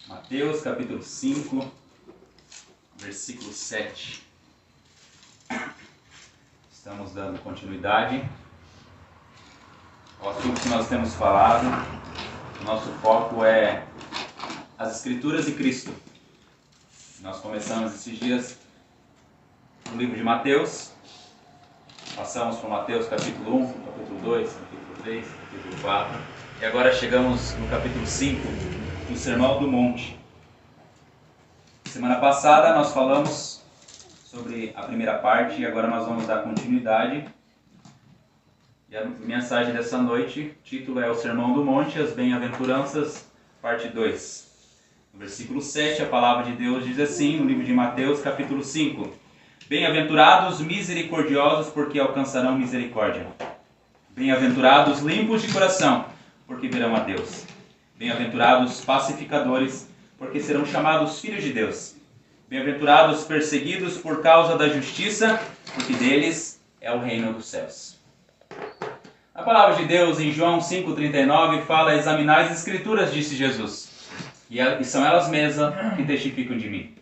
Mateus capítulo 5, versículo 7. Estamos dando continuidade ao assunto que nós temos falado. O nosso foco é as Escrituras e Cristo. Nós começamos esses dias no livro de Mateus. Passamos por Mateus capítulo 1, capítulo 2, capítulo 3, capítulo 4. E agora chegamos no capítulo 5, no Sermão do Monte. Semana passada nós falamos sobre a primeira parte e agora nós vamos dar continuidade. E a mensagem dessa noite, o título é o Sermão do Monte, as Bem-aventuranças, parte 2. No versículo 7, a palavra de Deus diz assim, no livro de Mateus, capítulo 5. Bem-aventurados misericordiosos, porque alcançarão misericórdia. Bem-aventurados limpos de coração, porque verão a Deus. Bem-aventurados pacificadores, porque serão chamados filhos de Deus. Bem-aventurados perseguidos por causa da justiça, porque deles é o reino dos céus. A palavra de Deus em João 5,39 fala: examinai as Escrituras, disse Jesus, e são elas mesmas que testificam de mim.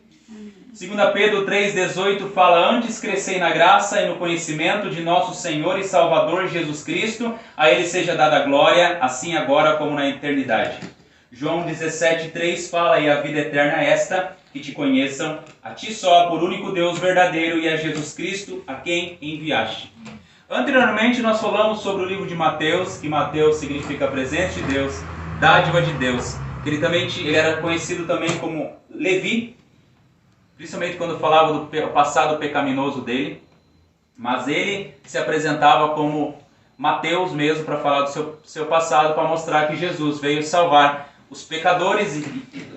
2 Pedro 3,18 fala: antes crescei na graça e no conhecimento de nosso Senhor e Salvador Jesus Cristo, a Ele seja dada a glória, assim agora como na eternidade. João 17,3 fala: e a vida eterna é esta, que te conheçam, a ti só, por único Deus verdadeiro, e a Jesus Cristo, a quem enviaste. Anteriormente nós falamos sobre o livro de Mateus, que Mateus significa presente de Deus, dádiva de Deus. Ele era conhecido também como Levi, principalmente quando falava do passado pecaminoso dele. Mas ele se apresentava como Mateus mesmo, para falar do seu passado, para mostrar que Jesus veio salvar os pecadores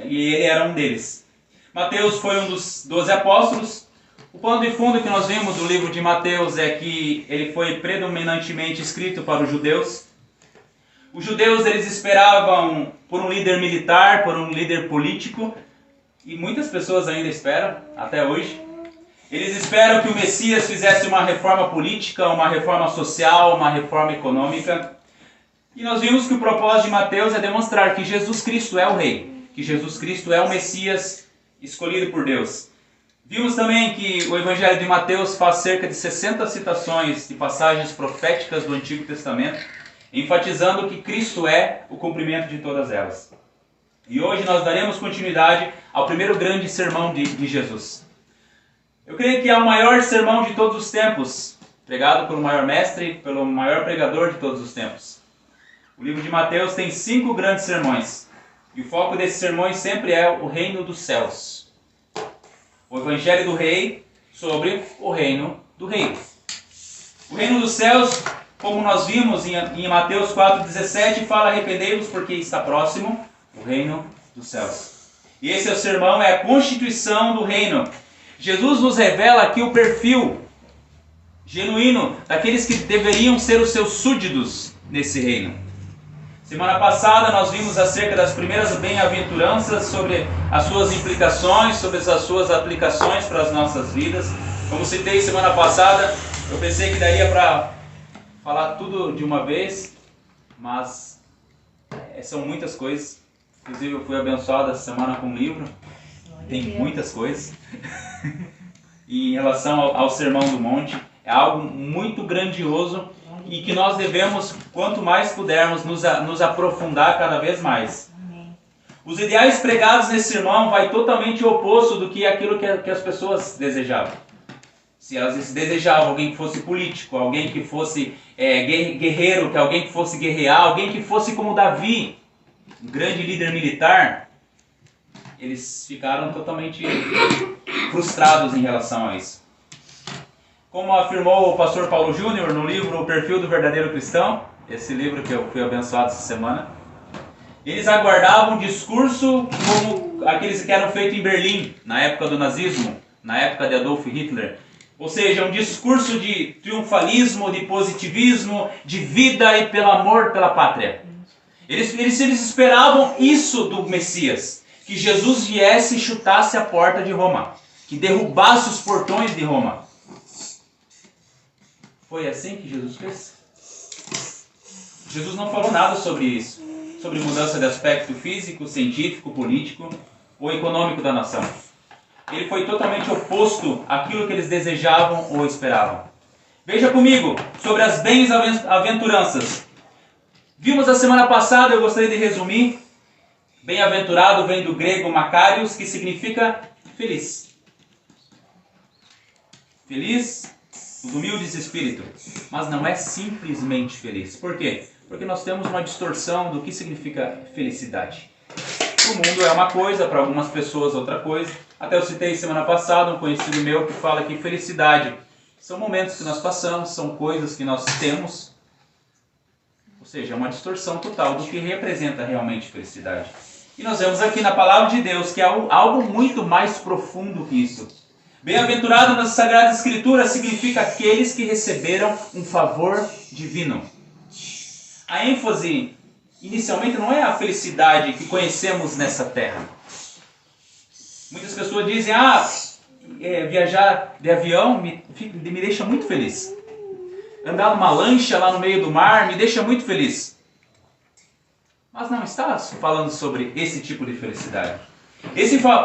e ele era um deles. Mateus foi um dos 12 apóstolos. O pano de fundo que nós vimos do livro de Mateus é que ele foi predominantemente escrito para os judeus. Os judeus eles esperavam por um líder militar, por um líder político, e muitas pessoas ainda esperam, até hoje. Eles esperam que o Messias fizesse uma reforma política, uma reforma social, uma reforma econômica. E nós vimos que o propósito de Mateus é demonstrar que Jesus Cristo é o Rei, que Jesus Cristo é o Messias escolhido por Deus. Vimos também que o Evangelho de Mateus faz cerca de 60 citações de passagens proféticas do Antigo Testamento, enfatizando que Cristo é o cumprimento de todas elas. E hoje nós daremos continuidade ao primeiro grande sermão de Jesus. Eu creio que é o maior sermão de todos os tempos, pregado pelo maior mestre, pelo maior pregador de todos os tempos. O livro de Mateus tem 5 grandes sermões, e o foco desses sermões sempre é o reino dos céus. O Evangelho do Rei sobre o reino do Rei. O reino dos céus, como nós vimos em Mateus 4,17, fala: arrependei-vos porque está próximo o reino dos céus. E esse é o sermão, é a constituição do reino. Jesus nos revela aqui o perfil genuíno daqueles que deveriam ser os seus súditos nesse reino. Semana passada nós vimos acerca das primeiras bem-aventuranças, sobre as suas implicações, sobre as suas aplicações para as nossas vidas. Como citei semana passada, eu pensei que daria para falar tudo de uma vez, mas são muitas coisas. Inclusive eu fui abençoado essa semana com um livro, tem muitas coisas. E em relação ao Sermão do Monte, é algo muito grandioso e que nós devemos, quanto mais pudermos, nos aprofundar cada vez mais. Os ideais pregados nesse sermão vai totalmente oposto do que aquilo que as pessoas desejavam. Se elas desejavam alguém que fosse político, alguém que fosse guerreiro, que alguém que fosse guerrear, alguém que fosse como Davi, um grande líder militar, eles ficaram totalmente frustrados em relação a isso. Como afirmou o pastor Paulo Júnior no livro O Perfil do Verdadeiro Cristão, esse livro que eu fui abençoado essa semana, eles aguardavam um discurso como aqueles que eram feitos em Berlim, na época do nazismo, na época de Adolf Hitler. Ou seja, um discurso de triunfalismo, de positivismo, de vida e pelo amor pela pátria. Eles esperavam isso do Messias, que Jesus viesse e chutasse a porta de Roma. que derrubasse os portões de Roma. Foi assim que Jesus fez? Jesus não falou nada sobre isso, sobre mudança de aspecto físico, científico, político ou econômico da nação. Ele foi totalmente oposto àquilo que eles desejavam ou esperavam. Veja comigo sobre as bem-aventuranças. Vimos a semana passada, eu gostaria de resumir. Bem-aventurado vem do grego makarios, que significa feliz. Feliz, os humildes de espírito. Mas não é simplesmente feliz. Por quê? Porque nós temos uma distorção do que significa felicidade. O mundo é uma coisa, para algumas pessoas outra coisa. Até eu citei semana passada um conhecido meu que fala que felicidade são momentos que nós passamos, são coisas que nós temos. Ou seja, é uma distorção total do que representa realmente felicidade. E nós vemos aqui na palavra de Deus que é algo muito mais profundo que isso. Bem-aventurado nas Sagradas Escrituras significa aqueles que receberam um favor divino. A ênfase, inicialmente, não é a felicidade que conhecemos nessa terra. Muitas pessoas dizem, viajar de avião me deixa muito feliz. Andar numa lancha lá no meio do mar me deixa muito feliz. Mas não está falando sobre esse tipo de felicidade.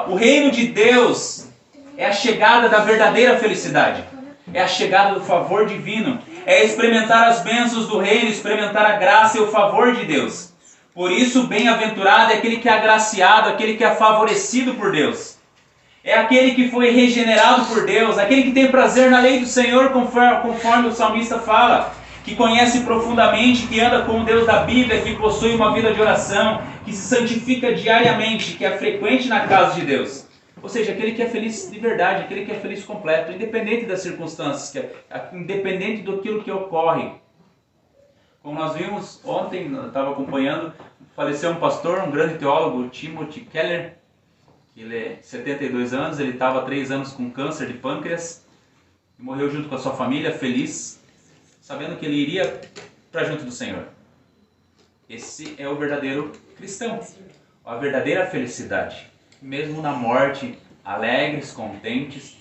O reino de Deus é a chegada da verdadeira felicidade. É a chegada do favor divino. É experimentar as bênçãos do reino, experimentar a graça e o favor de Deus. Por isso, bem-aventurado é aquele que é agraciado, aquele que é favorecido por Deus. É aquele que foi regenerado por Deus, aquele que tem prazer na lei do Senhor, conforme o salmista fala, que conhece profundamente, que anda com o Deus da Bíblia, que possui uma vida de oração, que se santifica diariamente, que é frequente na casa de Deus. Ou seja, aquele que é feliz de verdade, aquele que é feliz completo, independente das circunstâncias, independente daquilo que ocorre. Como nós vimos ontem, eu estava acompanhando, faleceu um pastor, um grande teólogo, Timothy Keller. Ele é 72 anos, ele estava há 3 anos com câncer de pâncreas, e morreu junto com a sua família, feliz, sabendo que ele iria para junto do Senhor. Esse é o verdadeiro cristão, a verdadeira felicidade. Mesmo na morte, alegres, contentes.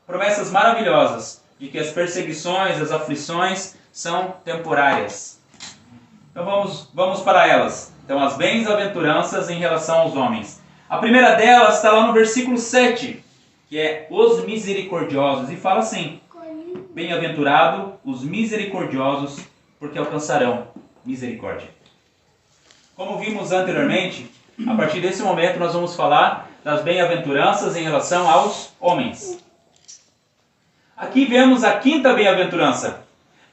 Promessas maravilhosas de que as perseguições, as aflições são temporárias. Então vamos para elas. Então, as bem-aventuranças em relação aos homens. A primeira delas está lá no versículo 7, que é os misericordiosos. E fala assim: bem-aventurado os misericordiosos, porque alcançarão misericórdia. Como vimos anteriormente, a partir desse momento nós vamos falar das bem-aventuranças em relação aos homens. Aqui vemos a quinta bem-aventurança,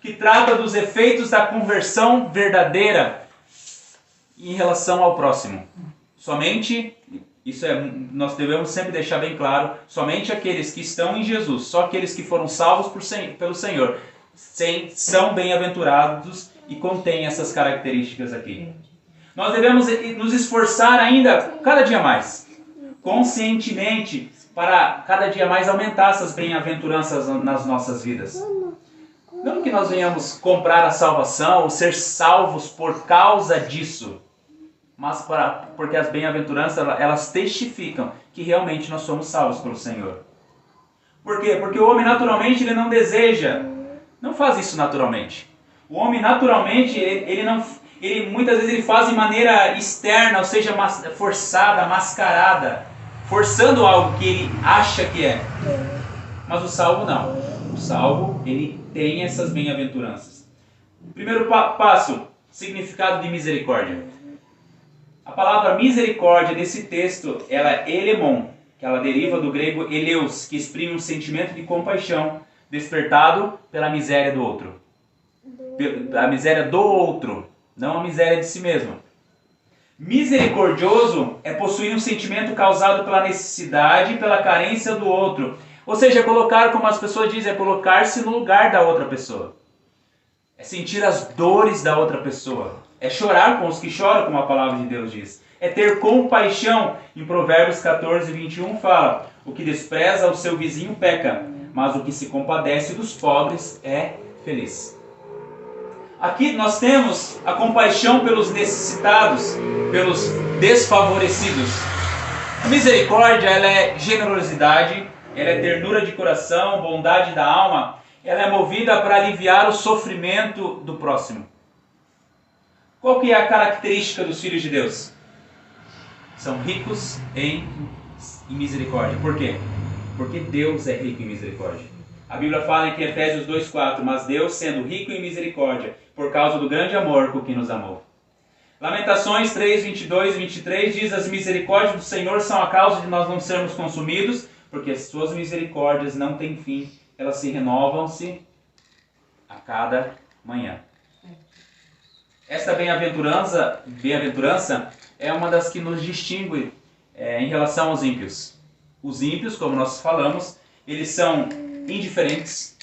que trata dos efeitos da conversão verdadeira em relação ao próximo. Somente, nós devemos sempre deixar bem claro, somente aqueles que estão em Jesus, só aqueles que foram salvos pelo Senhor, são bem-aventurados e contêm essas características aqui. Nós devemos nos esforçar ainda cada dia mais, conscientemente, para cada dia mais aumentar essas bem-aventuranças nas nossas vidas. Não que nós venhamos comprar a salvação ou ser salvos por causa disso, mas porque as bem-aventuranças elas testificam que realmente nós somos salvos pelo Senhor. Por quê? Porque o homem naturalmente ele não deseja, não faz isso naturalmente. O homem naturalmente ele muitas vezes ele faz de maneira externa, ou seja, forçada, mascarada, forçando algo que ele acha que é. Mas o salvo não. O salvo ele tem essas bem-aventuranças. Primeiro passo, significado de misericórdia. A palavra misericórdia desse texto, ela é elemon, que ela deriva do grego eleus, que exprime um sentimento de compaixão despertado pela miséria do outro. A miséria do outro, não a miséria de si mesmo. Misericordioso é possuir um sentimento causado pela necessidade e pela carência do outro. Ou seja, colocar, como as pessoas dizem, é colocar-se no lugar da outra pessoa. É sentir as dores da outra pessoa. É chorar com os que choram, como a palavra de Deus diz. É ter compaixão. Em Provérbios 14, 21 fala: o que despreza o seu vizinho peca, mas o que se compadece dos pobres é feliz. Aqui nós temos a compaixão pelos necessitados, pelos desfavorecidos. A misericórdia, ela é generosidade, ela é ternura de coração, bondade da alma. Ela é movida para aliviar o sofrimento do próximo. Qual que é a característica dos filhos de Deus? São ricos em misericórdia. Por quê? Porque Deus é rico em misericórdia. A Bíblia fala em Efésios 2,4: mas Deus, sendo rico em misericórdia, por causa do grande amor com que nos amou. Lamentações 3, 22 e 23 diz: as misericórdias do Senhor são a causa de nós não sermos consumidos, porque as suas misericórdias não têm fim, elas se renovam-se a cada manhã. Esta bem-aventurança é uma das que nos distingue em relação aos ímpios. Os ímpios, como nós falamos, eles são indiferentes,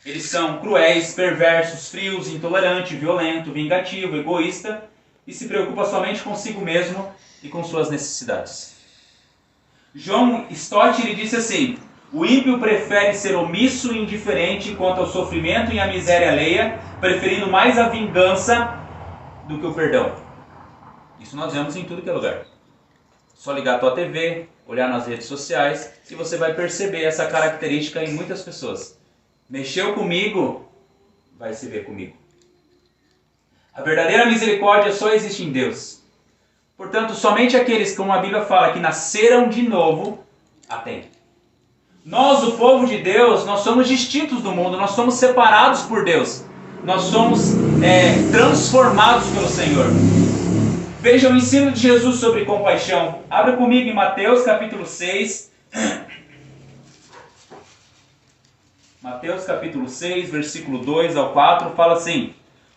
eles são cruéis, perversos, frios, intolerantes, violentos, vingativos, egoístas e se preocupam somente consigo mesmo e com suas necessidades. John Stott ele disse assim: o ímpio prefere ser omisso e indiferente quanto ao sofrimento e à miséria alheia, preferindo mais a vingança do que o perdão. Isso nós vemos em tudo que é lugar. Só ligar a tua TV, olhar nas redes sociais, e você vai perceber essa característica em muitas pessoas. Mexeu comigo, vai se ver comigo. A verdadeira misericórdia só existe em Deus. Portanto, somente aqueles, como a Bíblia fala, que nasceram de novo, a têm. Nós, o povo de Deus, nós somos distintos do mundo, nós somos separados por Deus. Nós somos transformados pelo Senhor. Veja o ensino de Jesus sobre compaixão. Abra comigo em Mateus capítulo 6. Mateus capítulo 6, versículo 2 ao 4, fala assim: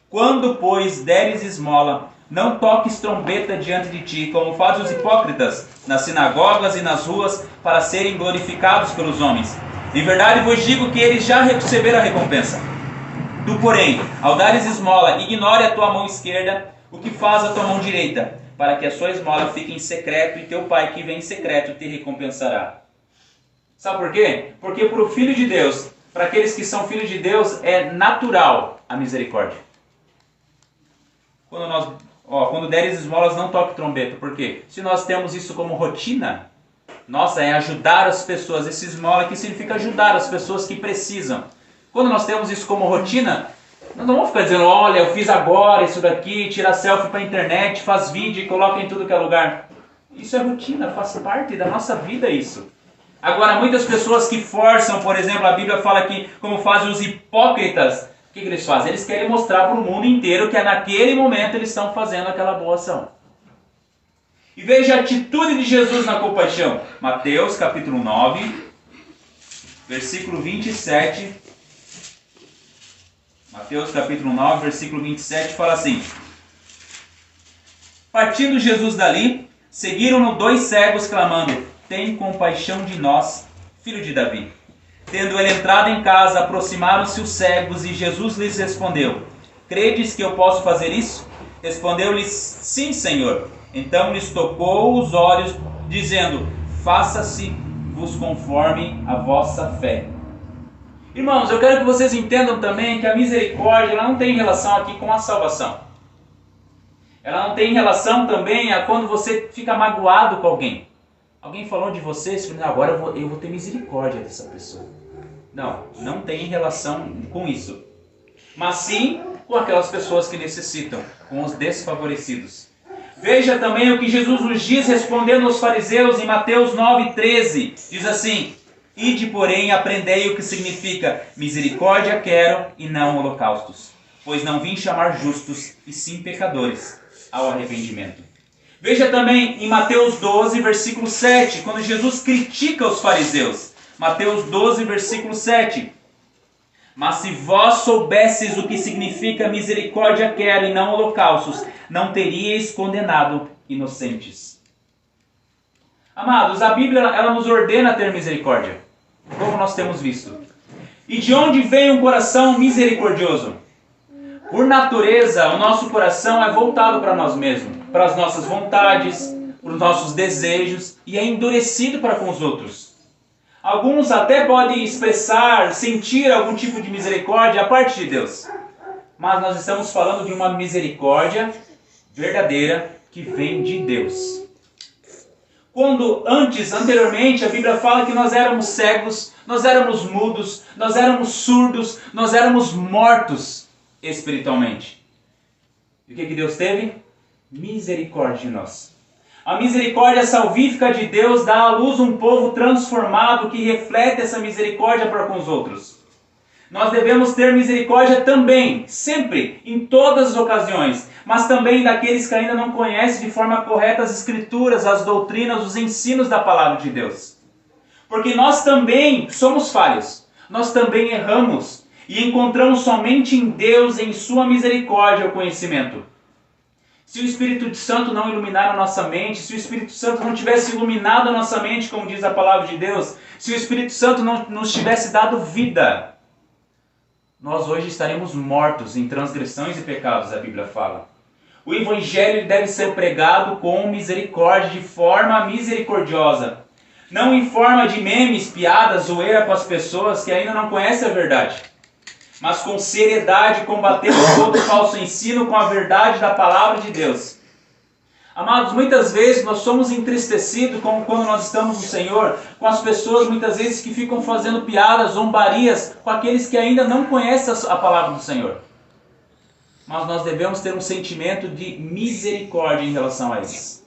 quando, pois, deres esmola, não toques trombeta diante de ti, como fazem os hipócritas nas sinagogas e nas ruas, para serem glorificados pelos homens. Em verdade vos digo que eles já receberam a recompensa. Tu, porém, ao dares esmola, ignore a tua mão esquerda o que faz a tua mão direita, para que a sua esmola fique em secreto, e teu Pai que vem em secreto te recompensará. Sabe por quê? Porque para o Filho de Deus, para aqueles que são filhos de Deus, é natural a misericórdia. Quando deres esmolas, não toque trombeta. Por quê? Se nós temos isso como rotina, nossa, é ajudar as pessoas. Esse esmola aqui significa ajudar as pessoas que precisam. Quando nós temos isso como rotina, nós não vamos ficar dizendo: olha, eu fiz agora isso daqui, tira selfie para a internet, faz vídeo e coloca em tudo que é lugar. Isso é rotina, faz parte da nossa vida isso. Agora, muitas pessoas que forçam, por exemplo, a Bíblia fala que, como fazem os hipócritas, o que eles fazem? Eles querem mostrar para o mundo inteiro que naquele momento eles estão fazendo aquela boa ação. E veja a atitude de Jesus na compaixão. Mateus capítulo 9, versículo 27. Mateus capítulo 9, versículo 27 fala assim: partindo Jesus dali, seguiram-no 2 cegos clamando: tem compaixão de nós, filho de Davi. Tendo ele entrado em casa, aproximaram-se os cegos e Jesus lhes respondeu: credes que eu posso fazer isso? Respondeu-lhes: sim, Senhor. Então lhes tocou os olhos, dizendo: faça-se vos conforme a vossa fé. Irmãos, eu quero que vocês entendam também que a misericórdia ela não tem relação aqui com a salvação. Ela não tem relação também a quando você fica magoado com alguém. Alguém falou de você, você fala, agora eu vou ter misericórdia dessa pessoa. Não, não tem relação com isso. Mas sim com aquelas pessoas que necessitam, com os desfavorecidos. Veja também o que Jesus nos diz respondendo aos fariseus em Mateus 9,13. Diz assim: ide, porém, aprendei o que significa misericórdia quero e não holocaustos, pois não vim chamar justos, e sim pecadores ao arrependimento. Veja também em Mateus 12, versículo 7, quando Jesus critica os fariseus. Mateus 12, versículo 7. Mas se vós soubesseis o que significa misericórdia quero e não holocaustos, não teríeis condenado inocentes. Amados, a Bíblia ela nos ordena ter misericórdia, como nós temos visto. E de onde vem um coração misericordioso? Por natureza, o nosso coração é voltado para nós mesmos, para as nossas vontades, para os nossos desejos, e é endurecido para com os outros. Alguns até podem expressar, sentir algum tipo de misericórdia à parte de Deus. Mas nós estamos falando de uma misericórdia verdadeira que vem de Deus. Quando anteriormente, a Bíblia fala que nós éramos cegos, nós éramos mudos, nós éramos surdos, nós éramos mortos espiritualmente. E o que Deus teve? Misericórdia de nós. A misericórdia salvífica de Deus dá à luz um povo transformado que reflete essa misericórdia para com os outros. Nós devemos ter misericórdia também, sempre, em todas as ocasiões, mas também daqueles que ainda não conhecem de forma correta as Escrituras, as doutrinas, os ensinos da Palavra de Deus. Porque nós também somos falhos, nós também erramos e encontramos somente em Deus, em sua misericórdia, o conhecimento. Se o Espírito Santo não iluminar a nossa mente, se o Espírito Santo não tivesse iluminado a nossa mente, como diz a Palavra de Deus, se o Espírito Santo não nos tivesse dado vida, nós hoje estaremos mortos em transgressões e pecados, a Bíblia fala. O Evangelho deve ser pregado com misericórdia, de forma misericordiosa. Não em forma de memes, piadas, zoeira com as pessoas que ainda não conhecem a verdade. Mas com seriedade combatemos todo falso ensino com a verdade da Palavra de Deus. Amados, muitas vezes nós somos entristecidos quando nós estamos no Senhor, com as pessoas muitas vezes que ficam fazendo piadas, zombarias, com aqueles que ainda não conhecem a Palavra do Senhor. Mas nós devemos ter um sentimento de misericórdia em relação a eles.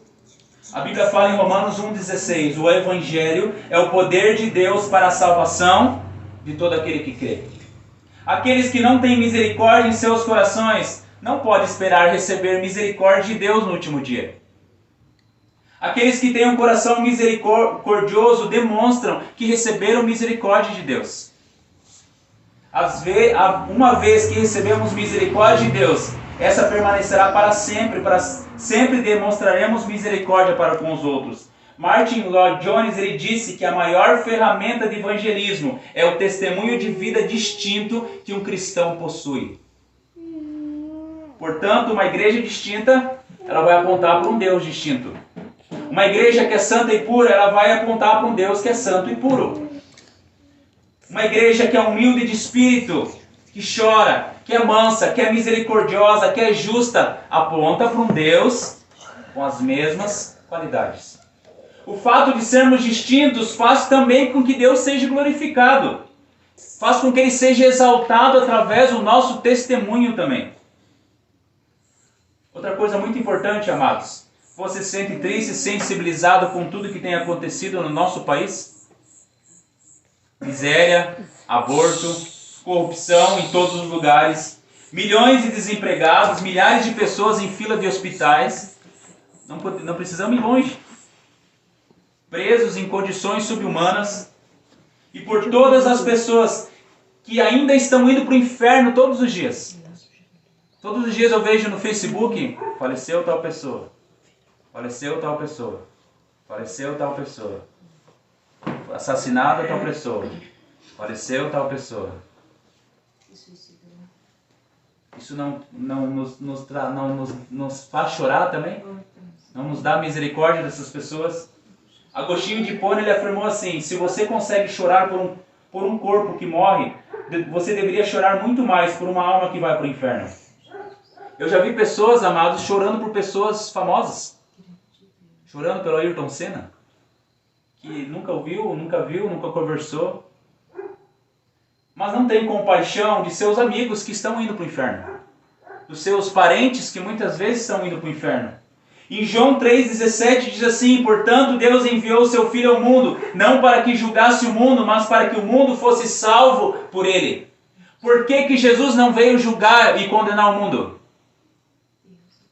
A Bíblia fala em Romanos 1,16, o Evangelho é o poder de Deus para a salvação de todo aquele que crê. Aqueles que não têm misericórdia em seus corações não podem esperar receber misericórdia de Deus no último dia. Aqueles que têm um coração misericordioso demonstram que receberam misericórdia de Deus. Uma vez que recebemos misericórdia de Deus, essa permanecerá para sempre demonstraremos misericórdia para com os outros. Martin Lloyd-Jones ele disse que a maior ferramenta de evangelismo é o testemunho de vida distinto que um cristão possui. Portanto, uma igreja distinta, ela vai apontar para um Deus distinto. Uma igreja que é santa e pura, ela vai apontar para um Deus que é santo e puro. Uma igreja que é humilde de espírito, que chora, que é mansa, que é misericordiosa, que é justa, aponta para um Deus com as mesmas qualidades. O fato de sermos distintos faz também com que Deus seja glorificado. Faz com que Ele seja exaltado através do nosso testemunho também. Outra coisa muito importante, amados. Você se sente triste e sensibilizado com tudo que tem acontecido no nosso país? Miséria, aborto, corrupção em todos os lugares, milhões de desempregados, milhares de pessoas em fila de hospitais. Não precisamos ir longe. Presos em condições subhumanas, e por todas as pessoas que ainda estão indo para o inferno todos os dias. Todos os dias eu vejo no Facebook, faleceu tal pessoa, faleceu tal pessoa, faleceu tal pessoa, assassinada tal pessoa, faleceu tal pessoa. Isso não nos faz chorar também? Não nos dá misericórdia dessas pessoas? Agostinho de Hipona, ele afirmou assim: se você consegue chorar por um corpo que morre, você deveria chorar muito mais por uma alma que vai para o inferno. Eu já vi pessoas, amados, chorando por pessoas famosas. Chorando pelo Ayrton Senna, que nunca ouviu, nunca viu, nunca conversou. Mas não tem compaixão de seus amigos que estão indo para o inferno. Dos seus parentes que muitas vezes estão indo para o inferno. Em João 3,17 diz assim: portanto Deus enviou o seu Filho ao mundo, não para que julgasse o mundo, mas para que o mundo fosse salvo por ele. Por que Jesus não veio julgar e condenar o mundo?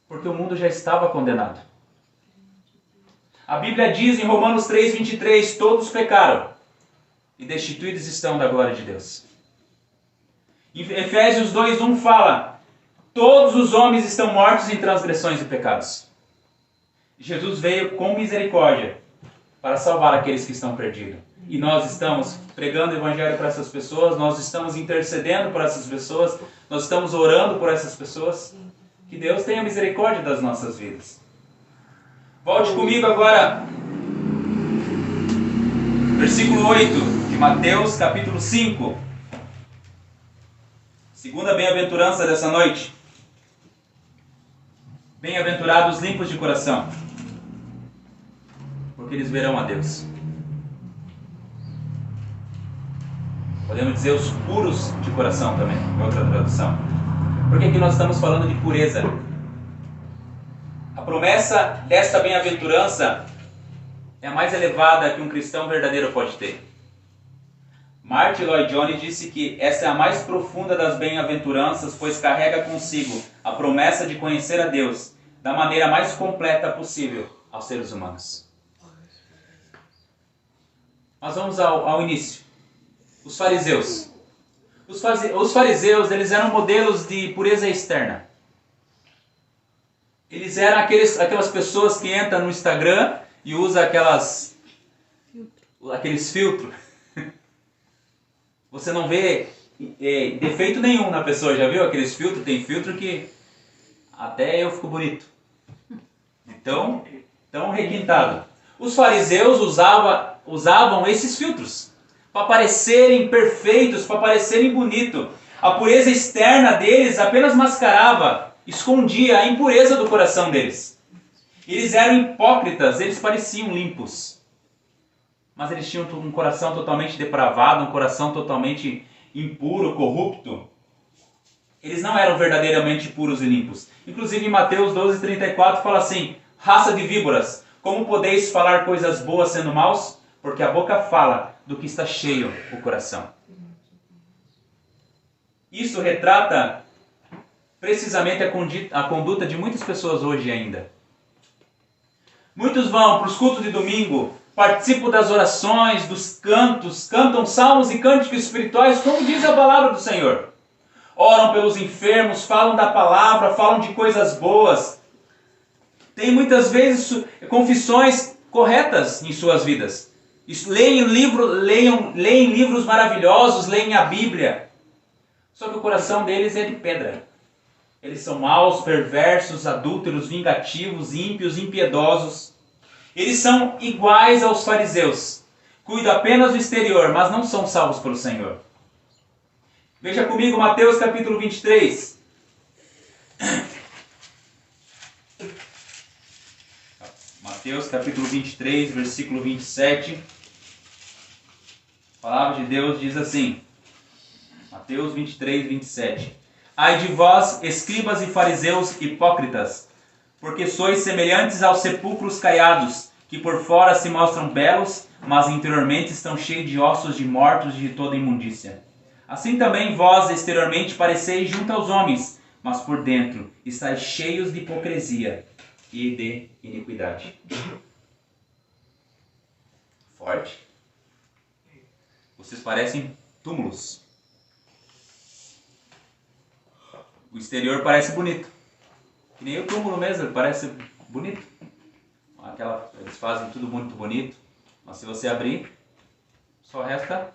Porque o mundo já estava condenado. A Bíblia diz em Romanos 3,23, todos pecaram e destituídos estão da glória de Deus. Em Efésios 2,1 fala, todos os homens estão mortos em transgressões e pecados. Jesus veio com misericórdia para salvar aqueles que estão perdidos. E nós estamos pregando o evangelho para essas pessoas, nós estamos intercedendo por essas pessoas, nós estamos orando por essas pessoas. Que Deus tenha misericórdia das nossas vidas. Volte comigo agora, versículo 8 de Mateus, capítulo 5. Segunda bem-aventurança dessa noite. Bem-aventurados limpos de coração, porque eles verão a Deus. Podemos dizer os puros de coração também, em outra tradução. Por que aqui nós estamos falando de pureza? A promessa desta bem-aventurança é a mais elevada que um cristão verdadeiro pode ter. Martin Lloyd-Jones disse que essa é a mais profunda das bem-aventuranças, pois carrega consigo a promessa de conhecer a Deus da maneira mais completa possível aos seres humanos. Mas vamos ao início. Os fariseus. Os fariseus, eles eram modelos de pureza externa. Eles eram aquelas pessoas que entram no Instagram e usam aqueles filtros. Você não vê defeito nenhum na pessoa, já viu aqueles filtros? Tem filtro que até eu fico bonito. Então, tão requintado. Os fariseus usavam esses filtros para parecerem perfeitos, para parecerem bonitos. A pureza externa deles apenas mascarava, escondia a impureza do coração deles. Eles eram hipócritas, eles pareciam limpos. Mas eles tinham um coração totalmente depravado, um coração totalmente impuro, corrupto. Eles não eram verdadeiramente puros e limpos. Inclusive em Mateus 12:34 fala assim: raça de víboras, como podeis falar coisas boas sendo maus? Porque a boca fala do que está cheio o coração. Isso retrata precisamente a conduta de muitas pessoas hoje ainda. Muitos vão para os cultos de domingo, participam das orações, dos cantos, cantam salmos e cânticos espirituais, como diz a palavra do Senhor. Oram pelos enfermos, falam da palavra, falam de coisas boas. Tem muitas vezes confissões corretas em suas vidas. Leem livros maravilhosos, leem a Bíblia. Só que o coração deles é de pedra. Eles são maus, perversos, adúlteros, vingativos, ímpios, impiedosos. Eles são iguais aos fariseus. Cuidam apenas do exterior, mas não são salvos pelo Senhor. Veja comigo Mateus capítulo 23. Mateus capítulo 23, versículo 27. A palavra de Deus diz assim. Mateus 23, 27. Ai de vós, escribas e fariseus hipócritas, porque sois semelhantes aos sepulcros caiados, que por fora se mostram belos, mas interiormente estão cheios de ossos de mortos e de toda imundícia. Assim também vós exteriormente pareceis junto aos homens, mas por dentro estáis cheios de hipocrisia e de iniquidade. Forte. Vocês parecem túmulos. O exterior parece bonito. Que nem o túmulo mesmo, ele parece bonito. Eles fazem tudo muito bonito. Mas se você abrir, só resta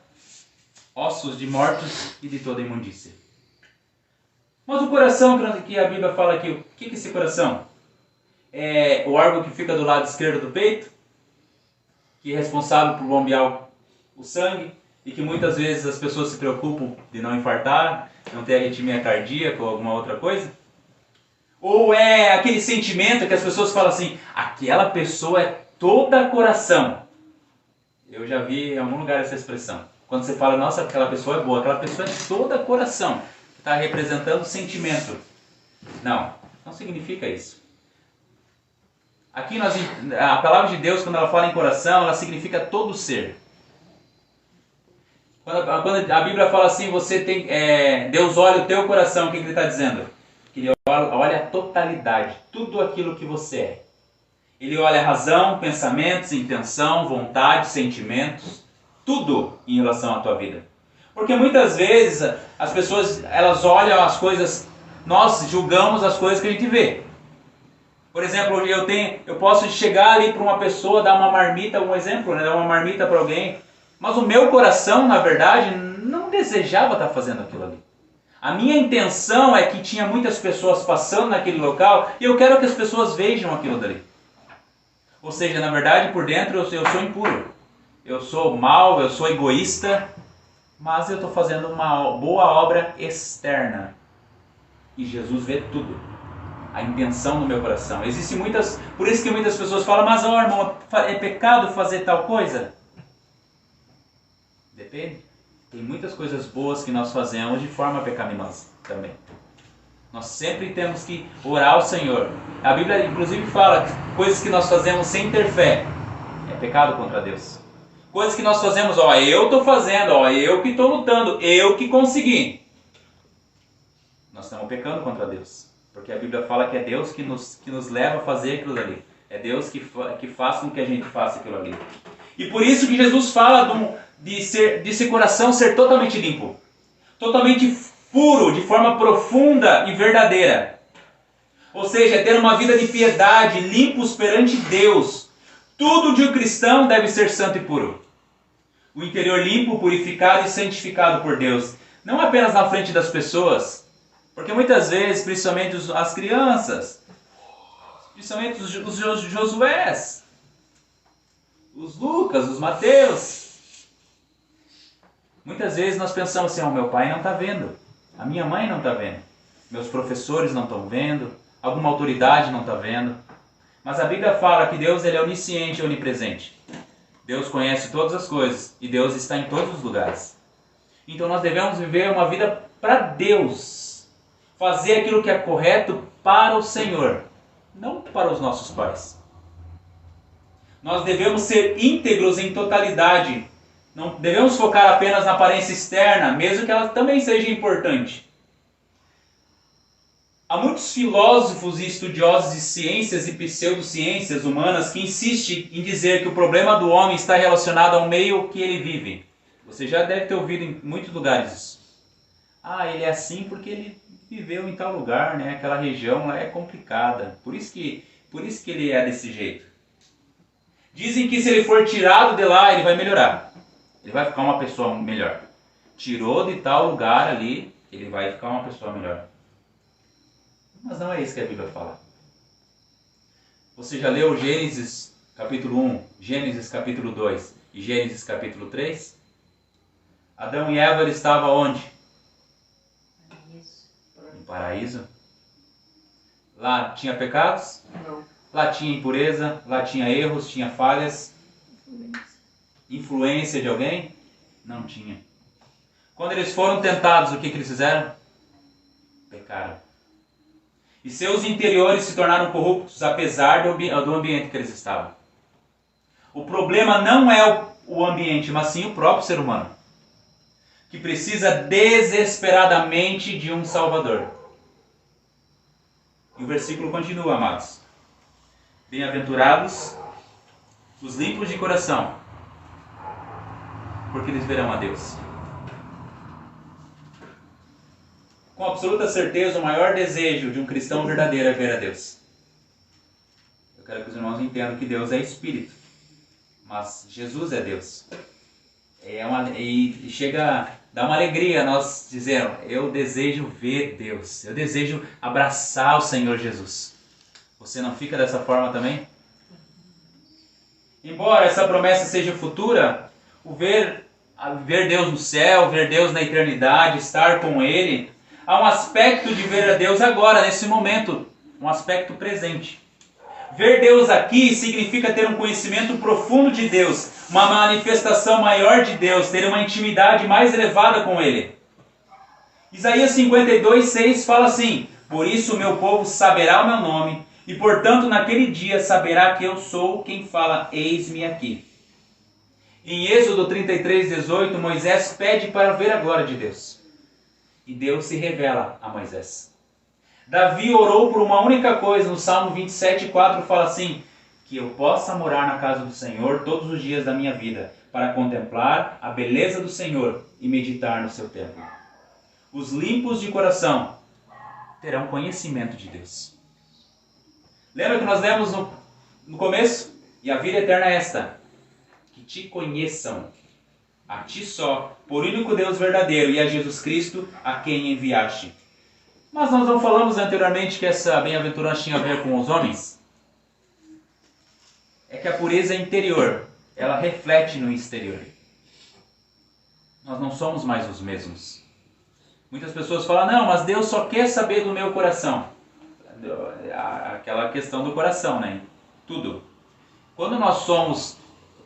ossos de mortos e de toda imundícia. Mas o coração que a Bíblia fala aqui, o que é esse coração? É o órgão que fica do lado esquerdo do peito? que é responsável por bombear o sangue e que muitas vezes as pessoas se preocupam de não infartar, não ter arritmia cardíaca ou alguma outra coisa? Ou é aquele sentimento que as pessoas falam assim, aquela pessoa é toda coração? Eu já vi em algum lugar essa expressão. Quando você fala, nossa, aquela pessoa é boa, aquela pessoa é toda coração. Está representando sentimento. Não, não significa isso. Aqui a palavra de Deus, quando ela fala em coração, ela significa todo ser. Quando a Bíblia fala assim, você tem, Deus olha o teu coração, o que ele está dizendo? Que ele olha a totalidade, tudo aquilo que você é. Ele olha a razão, pensamentos, intenção, vontade, sentimentos, tudo em relação à tua vida. Porque muitas vezes as pessoas, elas olham as coisas, nós julgamos as coisas que a gente vê. Por exemplo, eu posso chegar ali para uma pessoa, dar uma marmita, um exemplo, né, dar uma marmita para alguém, mas o meu coração, na verdade, não desejava estar fazendo aquilo ali. A minha intenção é que tinha muitas pessoas passando naquele local e eu quero que as pessoas vejam aquilo dali. Ou seja, na verdade, por dentro eu sou impuro. Eu sou mau, eu sou egoísta, mas eu estou fazendo uma boa obra externa. E Jesus vê tudo. A intenção do meu coração. Por isso que muitas pessoas falam, mas irmão, é pecado fazer tal coisa? Depende. Tem muitas coisas boas que nós fazemos de forma pecaminosa também. Nós sempre temos que orar ao Senhor. A Bíblia inclusive fala que coisas que nós fazemos sem ter fé é pecado contra Deus. Coisas que nós fazemos, eu estou fazendo, eu que estou lutando, eu que consegui. Nós estamos pecando contra Deus. Porque a Bíblia fala que é Deus que nos leva a fazer aquilo ali. É Deus que faz com que a gente faça aquilo ali. E por isso que Jesus fala de esse coração ser totalmente limpo. Totalmente puro, de forma profunda e verdadeira. Ou seja, ter uma vida de piedade, limpos perante Deus. Tudo de um cristão deve ser santo e puro. O interior limpo, purificado e santificado por Deus. Não apenas na frente das pessoas. Porque muitas vezes, principalmente as crianças, principalmente os Josués, os Lucas, os Mateus. Muitas vezes nós pensamos assim, meu pai não está vendo. A minha mãe não está vendo, meus professores não estão vendo, alguma autoridade não está vendo. Mas a Bíblia fala que Deus ele é onisciente e onipresente. Deus conhece todas as coisas e Deus está em todos os lugares. Então nós devemos viver uma vida para Deus. Fazer aquilo que é correto para o Senhor, não para os nossos pais. Nós devemos ser íntegros em totalidade. Não devemos focar apenas na aparência externa, mesmo que ela também seja importante. Há muitos filósofos e estudiosos de ciências e pseudociências humanas que insistem em dizer que o problema do homem está relacionado ao meio que ele vive. Você já deve ter ouvido em muitos lugares isso. Ele é assim porque ele viveu em tal lugar, né? Aquela região lá é complicada. Por isso que ele é desse jeito. Dizem que se ele for tirado de lá, ele vai melhorar. Ele vai ficar uma pessoa melhor. Tirou de tal lugar ali, ele vai ficar uma pessoa melhor. Mas não é isso que a Bíblia fala. Você já leu Gênesis capítulo 1, Gênesis capítulo 2 e Gênesis capítulo 3? Adão e Eva estavam onde? Em paraíso. Lá tinha pecados? Não. Lá tinha impureza, lá tinha erros, tinha falhas. Influência de alguém? Não tinha. Quando eles foram tentados, o que eles fizeram? Pecaram. E seus interiores se tornaram corruptos, apesar do ambiente que eles estavam. O problema não é o ambiente, mas sim o próprio ser humano, que precisa desesperadamente de um Salvador. E o versículo continua, amados. Bem-aventurados os limpos de coração, porque eles verão a Deus. Com absoluta certeza, o maior desejo de um cristão verdadeiro é ver a Deus. Eu quero que os irmãos entendam que Deus é Espírito, mas Jesus é Deus. E chega a dar uma alegria nós dizermos, eu desejo ver Deus, eu desejo abraçar o Senhor Jesus. Você não fica dessa forma também? Embora essa promessa seja futura, ver Deus no céu, ver Deus na eternidade, estar com Ele, há um aspecto de ver a Deus agora, nesse momento, um aspecto presente. Ver Deus aqui significa ter um conhecimento profundo de Deus, uma manifestação maior de Deus, ter uma intimidade mais elevada com Ele. Isaías 52:6 fala assim: por isso o meu povo saberá o meu nome, e portanto naquele dia saberá que eu sou quem fala, eis-me aqui. Em Êxodo 33:18, Moisés pede para ver a glória de Deus. E Deus se revela a Moisés. Davi orou por uma única coisa, no Salmo 27:4 fala assim: que eu possa morar na casa do Senhor todos os dias da minha vida, para contemplar a beleza do Senhor e meditar no seu templo. Os limpos de coração terão conhecimento de Deus. Lembra que nós lemos no começo? E a vida eterna é esta: que te conheçam, a ti só, por único Deus verdadeiro, e a Jesus Cristo, a quem enviaste. Mas nós não falamos anteriormente que essa bem-aventurança tinha a ver com os homens? É que a pureza interior, ela reflete no exterior. Nós não somos mais os mesmos. Muitas pessoas falam: não, mas Deus só quer saber do meu coração. Aquela questão do coração, né? Tudo. Quando nós somos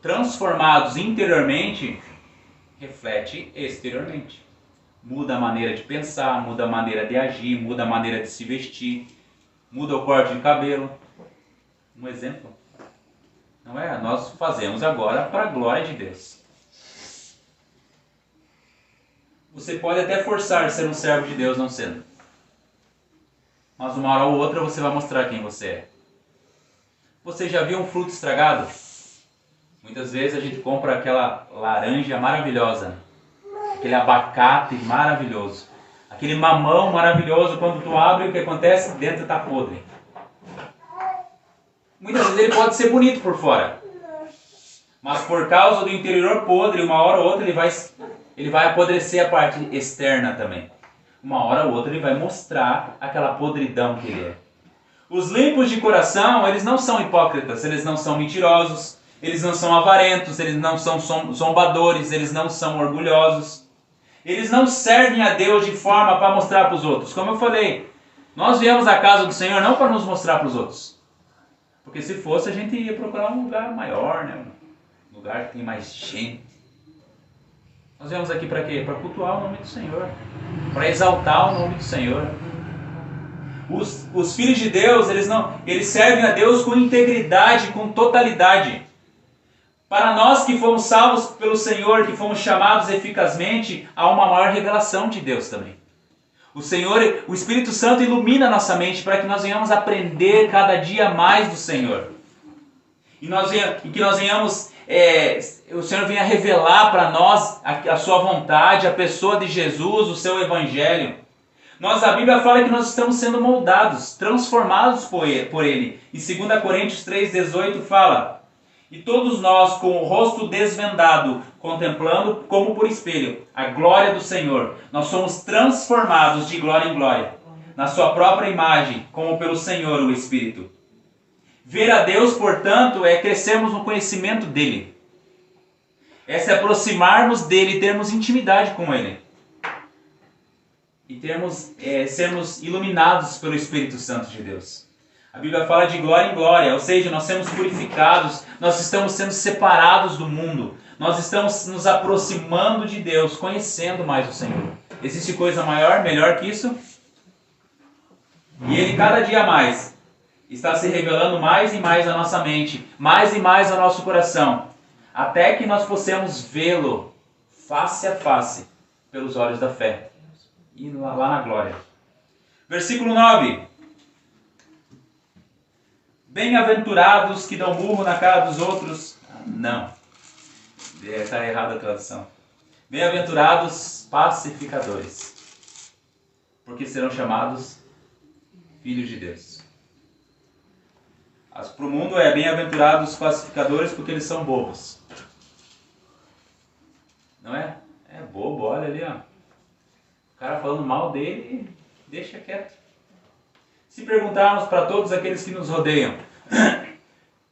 transformados interiormente, reflete exteriormente. Muda a maneira de pensar, muda a maneira de agir, muda a maneira de se vestir, muda o corte de cabelo. Um exemplo. Não é? Nós fazemos agora para a glória de Deus. Você pode até forçar ser um servo de Deus não sendo. Mas uma hora ou outra você vai mostrar quem você é. Você já viu um fruto estragado? Muitas vezes a gente compra aquela laranja maravilhosa, aquele abacate maravilhoso, aquele mamão maravilhoso, quando tu abre, o que acontece? Dentro está podre. Muitas vezes ele pode ser bonito por fora, mas por causa do interior podre, uma hora ou outra ele vai apodrecer a parte externa também. Uma hora ou outra ele vai mostrar aquela podridão que ele é. Os limpos de coração, eles não são hipócritas, eles não são mentirosos, eles não são avarentos, eles não são zombadores, eles não são orgulhosos. Eles não servem a Deus de forma para mostrar para os outros. Como eu falei, nós viemos à casa do Senhor não para nos mostrar para os outros. Porque se fosse, a gente ia procurar um lugar maior, né? Um lugar que tem mais gente. Nós viemos aqui para quê? Para cultuar o nome do Senhor. Para exaltar o nome do Senhor. Os filhos de Deus, eles servem a Deus com integridade, com totalidade. Para nós que fomos salvos pelo Senhor, que fomos chamados eficazmente, há uma maior revelação de Deus também. O Espírito Santo ilumina a nossa mente para que nós venhamos aprender cada dia mais do Senhor. E que nós venhamos, o Senhor venha revelar para nós a sua vontade, a pessoa de Jesus, o seu Evangelho. A Bíblia fala que nós estamos sendo moldados, transformados por Ele. E 2 Coríntios 3,18 fala: e todos nós, com o rosto desvendado, contemplando como por espelho a glória do Senhor, nós somos transformados de glória em glória, na sua própria imagem, como pelo Senhor, o Espírito. Ver a Deus, portanto, é crescermos no conhecimento dEle. É se aproximarmos dEle, termos intimidade com Ele. E sermos iluminados pelo Espírito Santo de Deus. A Bíblia fala de glória em glória, ou seja, nós somos purificados, nós estamos sendo separados do mundo, nós estamos nos aproximando de Deus, conhecendo mais o Senhor. Existe coisa maior, melhor que isso? E Ele cada dia mais está se revelando mais e mais à nossa mente, mais e mais ao nosso coração, até que nós possamos vê-lo face a face pelos olhos da fé. E lá na glória. Versículo 9. Bem-aventurados que dão murro na cara dos outros. Não. Está errada a tradução. Bem-aventurados pacificadores, porque serão chamados filhos de Deus. Para o mundo é bem-aventurados pacificadores porque eles são bobos. Não é? É bobo, olha ali, ó. O cara falando mal dele, deixa quieto. Se perguntarmos para todos aqueles que nos rodeiam,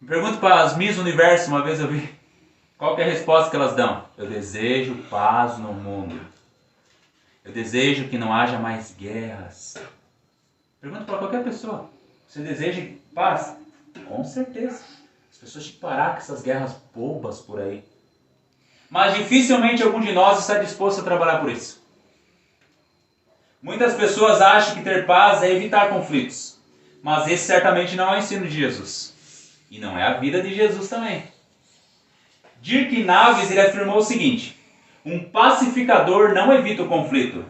Me pergunto para as Miss Universo, uma vez eu vi, qual que é a resposta que elas dão? Eu desejo paz no mundo. Eu desejo que não haja mais guerras. Pergunta para qualquer pessoa. Você deseja paz? Com certeza. As pessoas têm que parar com essas guerras bobas por aí. Mas dificilmente algum de nós está disposto a trabalhar por isso. Muitas pessoas acham que ter paz é evitar conflitos. Mas esse certamente não é o ensino de Jesus. E não é a vida de Jesus também. Dirk Naves ele afirmou o seguinte: um pacificador não evita o conflito.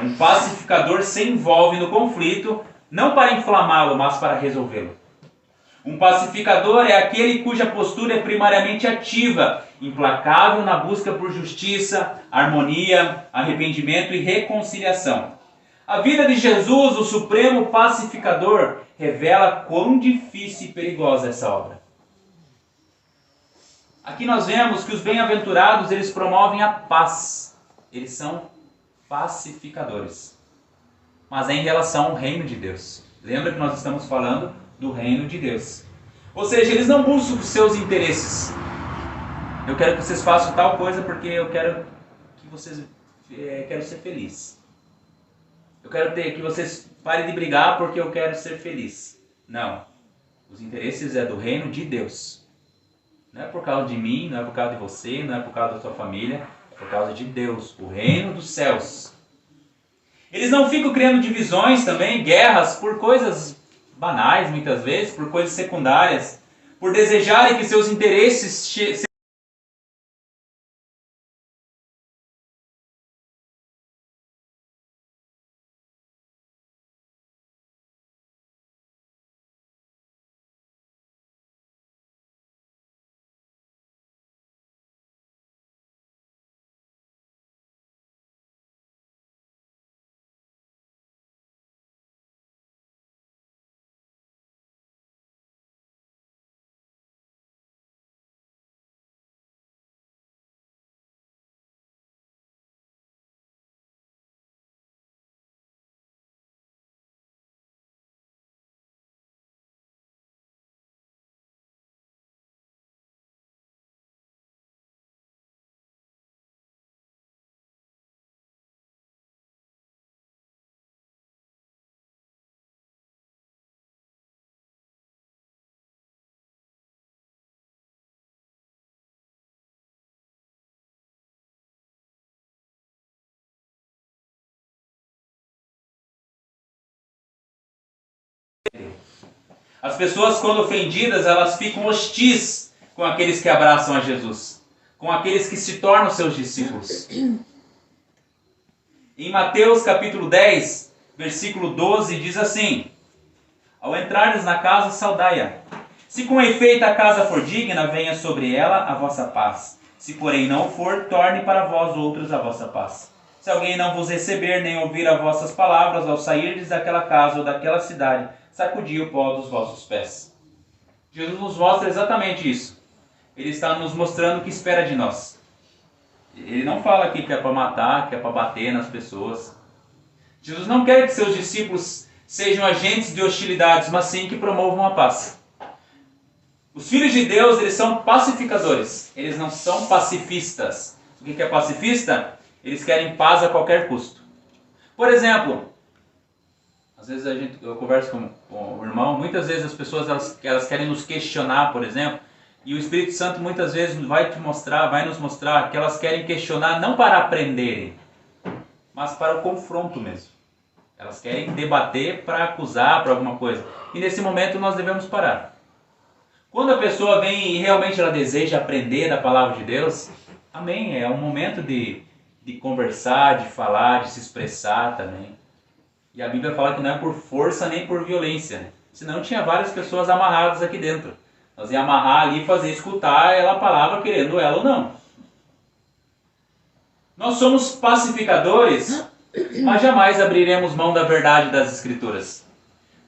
Um pacificador se envolve no conflito, não para inflamá-lo, mas para resolvê-lo. Um pacificador é aquele cuja postura é primariamente ativa, implacável na busca por justiça, harmonia, arrependimento e reconciliação. A vida de Jesus, o supremo pacificador, revela quão difícil e perigosa é essa obra. Aqui nós vemos que os bem-aventurados, eles promovem a paz. Eles são pacificadores. Mas é em relação ao reino de Deus. Lembra que nós estamos falando do reino de Deus. Ou seja, eles não buscam os seus interesses. Eu quero que vocês façam tal coisa porque eu quero que vocês quero ser feliz. Eu quero que vocês parem de brigar porque eu quero ser feliz. Não. Os interesses é do reino de Deus. Não é por causa de mim, não é por causa de você, não é por causa da sua família. É por causa de Deus, o reino dos céus. Eles não ficam criando divisões também, guerras, por coisas banais muitas vezes, por coisas secundárias, por desejarem que seus interesses as pessoas, quando ofendidas, elas ficam hostis com aqueles que abraçam a Jesus, com aqueles que se tornam seus discípulos. Em Mateus capítulo 10, versículo 12, diz assim: ao entrares na casa, saudai-a. Se com efeito a casa for digna, venha sobre ela a vossa paz. Se porém não for, torne para vós outros a vossa paz. Se alguém não vos receber, nem ouvir as vossas palavras, ao sairdes daquela casa ou daquela cidade, sacudi o pó dos vossos pés. Jesus nos mostra exatamente isso. Ele está nos mostrando o que espera de nós. Ele não fala aqui que é para matar, que é para bater nas pessoas. Jesus não quer que seus discípulos sejam agentes de hostilidades, mas sim que promovam a paz. Os filhos de Deus, eles são pacificadores. Eles não são pacifistas. O que é pacifista? Eles querem paz a qualquer custo. Por exemplo, às vezes eu converso com o irmão, muitas vezes as pessoas elas querem nos questionar, por exemplo, e o Espírito Santo muitas vezes vai nos mostrar que elas querem questionar não para aprenderem, mas para o confronto mesmo. Elas querem debater para acusar, para alguma coisa. E nesse momento nós devemos parar. Quando a pessoa vem e realmente ela deseja aprender da palavra de Deus, amém, é um momento de conversar, de falar, de se expressar também. E a Bíblia fala que não é por força nem por violência, né? Senão tinha várias pessoas amarradas aqui dentro. Nós ia amarrar ali e fazer escutar ela a palavra, querendo ela ou não. Nós somos pacificadores, mas jamais abriremos mão da verdade das Escrituras,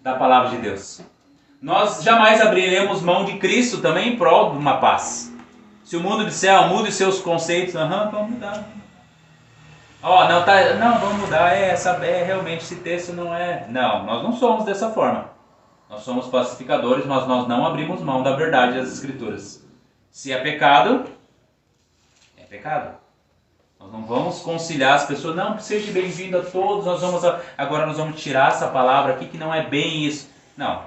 da palavra de Deus. Nós jamais abriremos mão de Cristo também em prol de uma paz. Se o mundo disser, mude os seus conceitos, vamos mudar. Não, vamos mudar, realmente esse texto não é... Não, nós não somos dessa forma. Nós somos pacificadores, mas nós não abrimos mão da verdade das Escrituras. Se é pecado, é pecado. Nós não vamos conciliar as pessoas. Não, seja bem-vindo a todos. Agora nós vamos tirar essa palavra aqui que não é bem isso. Não.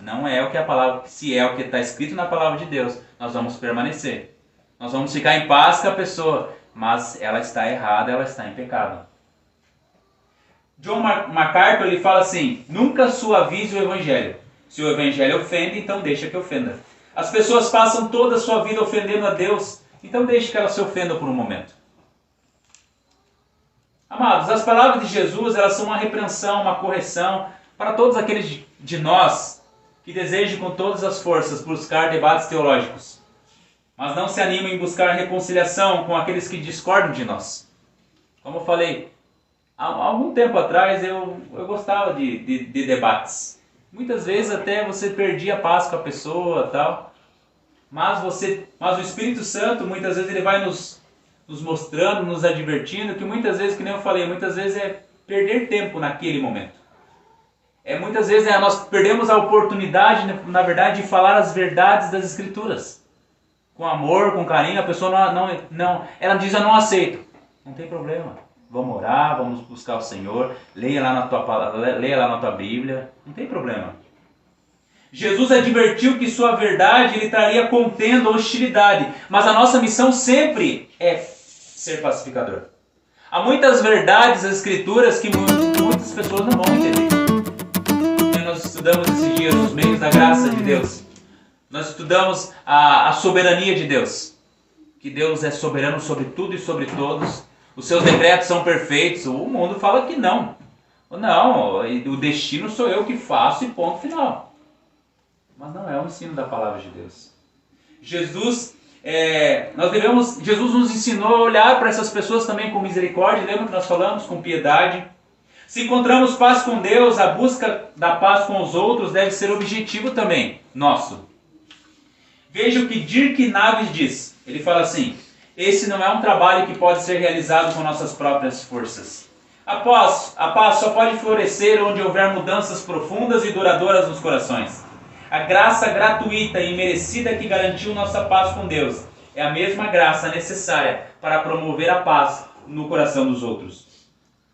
Não é o que a palavra... Se é o que está escrito na palavra de Deus, nós vamos permanecer. Nós vamos ficar em paz com a pessoa. Mas ela está errada, ela está em pecado. John MacArthur, ele fala assim: nunca suavize o evangelho. Se o evangelho ofende, então deixa que ofenda. As pessoas passam toda a sua vida ofendendo a Deus, então deixe que elas se ofendam por um momento. Amados, as palavras de Jesus, elas são uma repreensão, uma correção para todos aqueles de nós que desejam com todas as forças buscar debates teológicos, mas não se animam em buscar reconciliação com aqueles que discordam de nós. Como eu falei, há algum tempo atrás eu gostava de debates. Muitas vezes até você perdia a paz com a pessoa e tal. Mas o Espírito Santo, muitas vezes, ele vai nos mostrando, nos advertindo, que muitas vezes, que nem eu falei, muitas vezes é perder tempo naquele momento. Muitas vezes nós perdemos a oportunidade, na verdade, de falar as verdades das Escrituras. Com amor, com carinho, a pessoa ela diz: eu não aceito. Não tem problema. Vamos orar, vamos buscar o Senhor, leia lá na tua Bíblia, não tem problema. Jesus advertiu que sua verdade ele traria contenda, hostilidade, mas a nossa missão sempre é ser pacificador. Há muitas verdades das Escrituras que muitas pessoas não vão entender. Nós estudamos esses dias os meios da graça de Deus. Nós estudamos a soberania de Deus, que Deus é soberano sobre tudo e sobre todos. Os seus decretos são perfeitos. O mundo fala que não. Não, o destino sou eu que faço e ponto final. Mas não é o ensino da palavra de Deus. Jesus nos ensinou a olhar para essas pessoas também com misericórdia. Lembra que nós falamos? Com piedade. Se encontramos paz com Deus, a busca da paz com os outros deve ser objetivo também nosso. Veja o que Dirk Naves diz. Ele fala assim: esse não é um trabalho que pode ser realizado com nossas próprias forças. A paz só pode florescer onde houver mudanças profundas e duradouras nos corações. A graça gratuita e merecida que garantiu nossa paz com Deus é a mesma graça necessária para promover a paz no coração dos outros.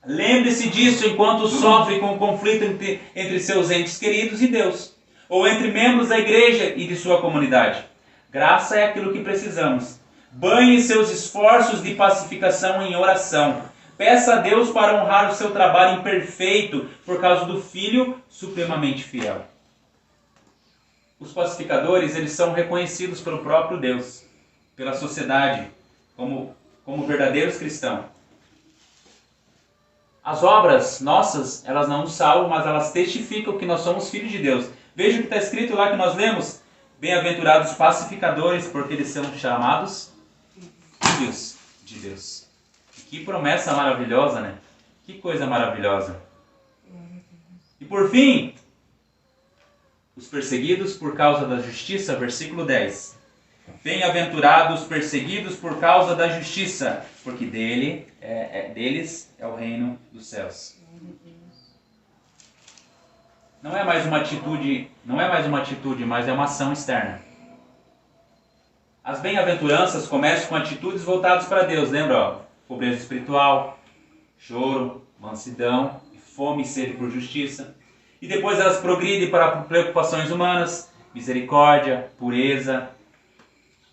Lembre-se disso enquanto sofre com o conflito entre seus entes queridos e Deus, ou entre membros da igreja e de sua comunidade. Graça é aquilo que precisamos. Banhe seus esforços de pacificação em oração. Peça a Deus para honrar o seu trabalho imperfeito por causa do Filho supremamente fiel. Os pacificadores, eles são reconhecidos pelo próprio Deus, pela sociedade, como verdadeiros cristãos. As obras nossas, elas não nos salvam, mas elas testificam que nós somos filhos de Deus. Veja o que está escrito lá que nós lemos. Bem-aventurados pacificadores, porque eles são chamados filhos de Deus. Que promessa maravilhosa, né? Que coisa maravilhosa. E por fim, os perseguidos por causa da justiça, versículo 10. Bem-aventurados perseguidos por causa da justiça, porque deles é o reino dos céus. Não é mais uma atitude, mas é uma ação externa. As bem-aventuranças começam com atitudes voltadas para Deus. Lembra? Pobreza espiritual, choro, mansidão, fome e sede por justiça. E depois elas progridem para preocupações humanas, misericórdia, pureza,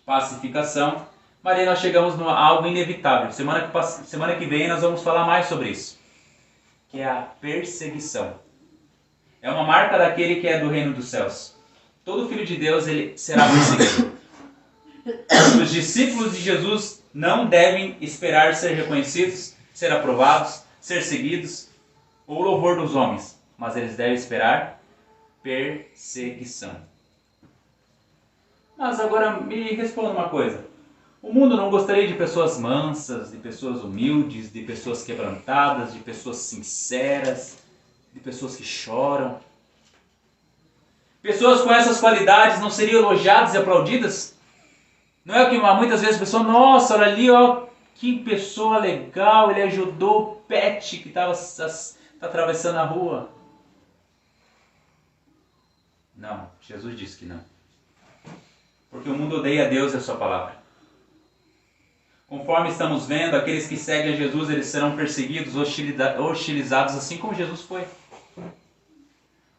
pacificação. Mas aí nós chegamos a algo inevitável. Semana que vem nós vamos falar mais sobre isso, que é a perseguição. É uma marca daquele que é do reino dos céus. Todo filho de Deus ele será perseguido. Os discípulos de Jesus não devem esperar ser reconhecidos, ser aprovados, ser seguidos ou louvor dos homens, mas eles devem esperar perseguição. Mas agora me responda uma coisa. O mundo não gostaria de pessoas mansas, de pessoas humildes, de pessoas quebrantadas, de pessoas sinceras, de pessoas que choram? Pessoas com essas qualidades não seriam elogiadas e aplaudidas? Não é que muitas vezes a pessoa, nossa, olha ali, ó, que pessoa legal, ele ajudou o pet que está atravessando a rua. Não, Jesus disse que não. Porque o mundo odeia a Deus e a sua palavra. Conforme estamos vendo, aqueles que seguem a Jesus, eles serão perseguidos, hostilizados, assim como Jesus foi.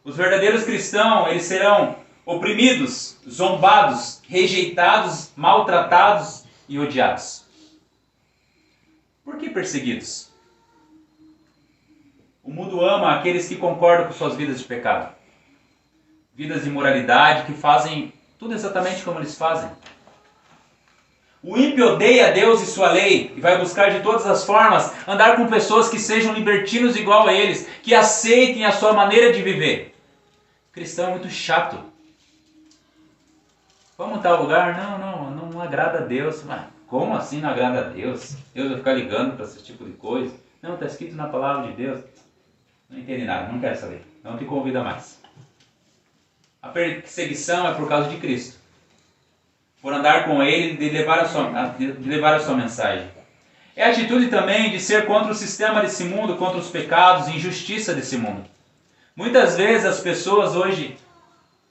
Os verdadeiros cristãos, eles serão oprimidos, zombados, rejeitados, maltratados e odiados. Por que perseguidos? O mundo ama aqueles que concordam com suas vidas de pecado. Vidas de imoralidade, que fazem tudo exatamente como eles fazem. O ímpio odeia a Deus e sua lei e vai buscar de todas as formas andar com pessoas que sejam libertinos igual a eles, que aceitem a sua maneira de viver. O cristão é muito chato. Vamos a tal lugar? Não agrada a Deus. Mas como assim não agrada a Deus? Deus vai ficar ligando para esse tipo de coisa? Não, está escrito na palavra de Deus. Não entende nada, não quero saber. Não te convida mais. A perseguição é por causa de Cristo. Por andar com Ele, de levar a sua mensagem. É a atitude também de ser contra o sistema desse mundo, contra os pecados e injustiça desse mundo. Muitas vezes as pessoas hoje,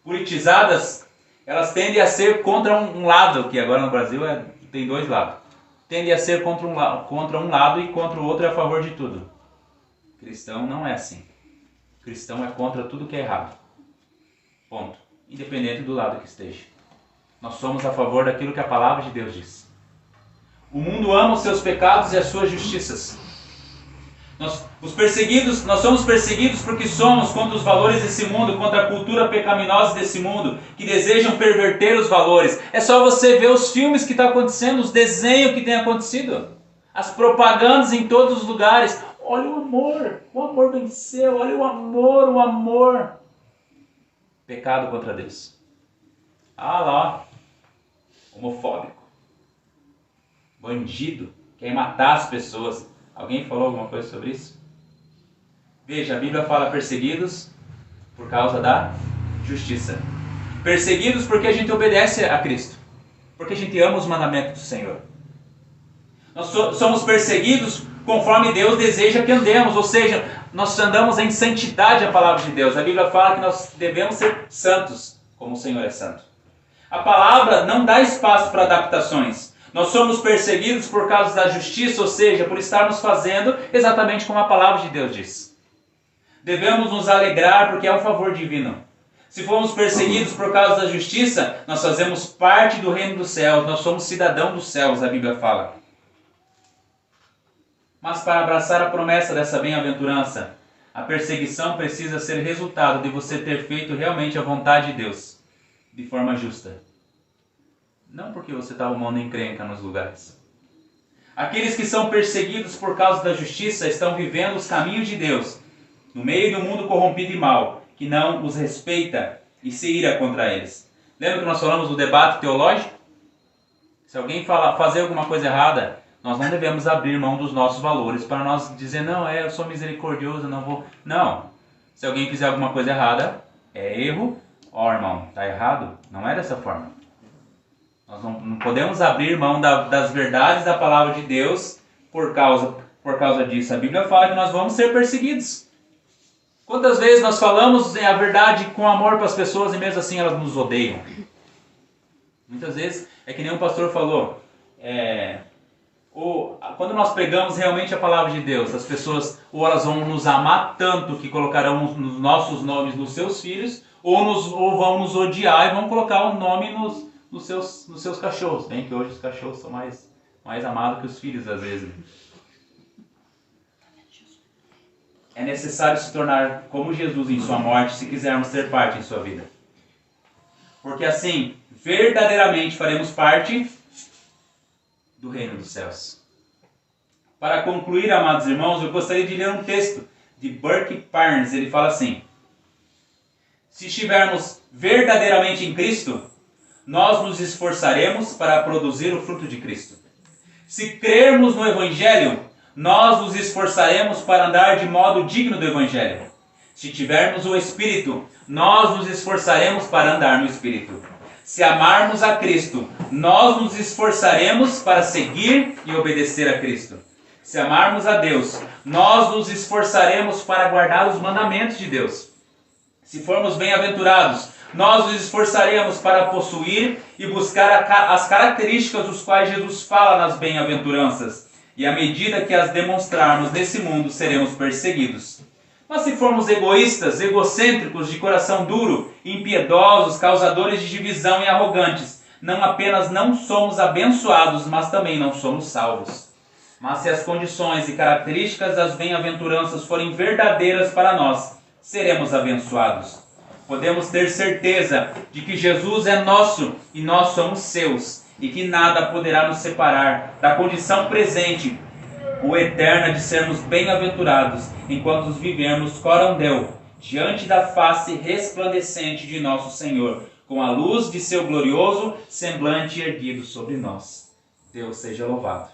politizadas, elas tendem a ser contra um lado, que agora no Brasil tem dois lados. Tendem a ser contra um lado e contra o outro e a favor de tudo. Cristão não é assim. Cristão é contra tudo que é errado. Ponto. Independente do lado que esteja. Nós somos a favor daquilo que a palavra de Deus diz. O mundo ama os seus pecados e as suas justiças. Nós somos perseguidos porque somos contra os valores desse mundo, contra a cultura pecaminosa desse mundo, que desejam perverter os valores. É só você ver os filmes que estão acontecendo, os desenhos que têm acontecido, as propagandas em todos os lugares. Olha o amor venceu, olha o amor. Pecado contra Deus. Ah lá, homofóbico, bandido, quer matar as pessoas. Alguém falou alguma coisa sobre isso? Veja, a Bíblia fala perseguidos por causa da justiça. Perseguidos porque a gente obedece a Cristo. Porque a gente ama os mandamentos do Senhor. Nós somos perseguidos conforme Deus deseja que andemos. Ou seja, nós andamos em santidade a palavra de Deus. A Bíblia fala que nós devemos ser santos, como o Senhor é santo. A palavra não dá espaço para adaptações. Nós somos perseguidos por causa da justiça, ou seja, por estarmos fazendo exatamente como a palavra de Deus diz. Devemos nos alegrar porque é um favor divino. Se formos perseguidos por causa da justiça, nós fazemos parte do reino dos céus, nós somos cidadãos dos céus, a Bíblia fala. Mas para abraçar a promessa dessa bem-aventurança, a perseguição precisa ser resultado de você ter feito realmente a vontade de Deus, de forma justa. Não porque você está arrumando encrenca nos lugares. Aqueles que são perseguidos por causa da justiça estão vivendo os caminhos de Deus, no meio de um mundo corrompido e mau, que não os respeita e se ira contra eles. Lembra que nós falamos do debate teológico? Se alguém fazer alguma coisa errada, nós não devemos abrir mão dos nossos valores para nós dizer, não, eu sou misericordioso, não vou... Não. Se alguém fizer alguma coisa errada, é erro. Ó, irmão, está errado? Não é dessa forma. Nós não podemos abrir mão das verdades da palavra de Deus por causa disso. A Bíblia fala que nós vamos ser perseguidos. Quantas vezes nós falamos a verdade com amor para as pessoas e mesmo assim elas nos odeiam? Muitas vezes é que nem um pastor falou, quando nós pregamos realmente a palavra de Deus, as pessoas ou elas vão nos amar tanto que colocarão os nossos nomes nos seus filhos, ou vão nos odiar e vão colocar o nome nos seus cachorros. Bem que hoje os cachorros são mais amados que os filhos às vezes. É necessário se tornar como Jesus em sua morte se quisermos ter parte em sua vida. Porque assim, verdadeiramente faremos parte do reino dos céus. Para concluir, amados irmãos, eu gostaria de ler um texto de Burke Parnes. Ele fala assim: se estivermos verdadeiramente em Cristo, nós nos esforçaremos para produzir o fruto de Cristo. Se crermos no Evangelho, nós nos esforçaremos para andar de modo digno do Evangelho. Se tivermos o Espírito, nós nos esforçaremos para andar no Espírito. Se amarmos a Cristo, nós nos esforçaremos para seguir e obedecer a Cristo. Se amarmos a Deus, nós nos esforçaremos para guardar os mandamentos de Deus. Se formos bem-aventurados, nós nos esforçaremos para possuir e buscar as características dos quais Jesus fala nas bem-aventuranças. E à medida que as demonstrarmos nesse mundo, seremos perseguidos. Mas se formos egoístas, egocêntricos, de coração duro, impiedosos, causadores de divisão e arrogantes, não apenas não somos abençoados, mas também não somos salvos. Mas se as condições e características das bem-aventuranças forem verdadeiras para nós, seremos abençoados. Podemos ter certeza de que Jesus é nosso e nós somos seus, e que nada poderá nos separar da condição presente ou eterna de sermos bem-aventurados, enquanto vivemos corandel, diante da face resplandecente de nosso Senhor, com a luz de seu glorioso semblante erguido sobre nós. Deus seja louvado.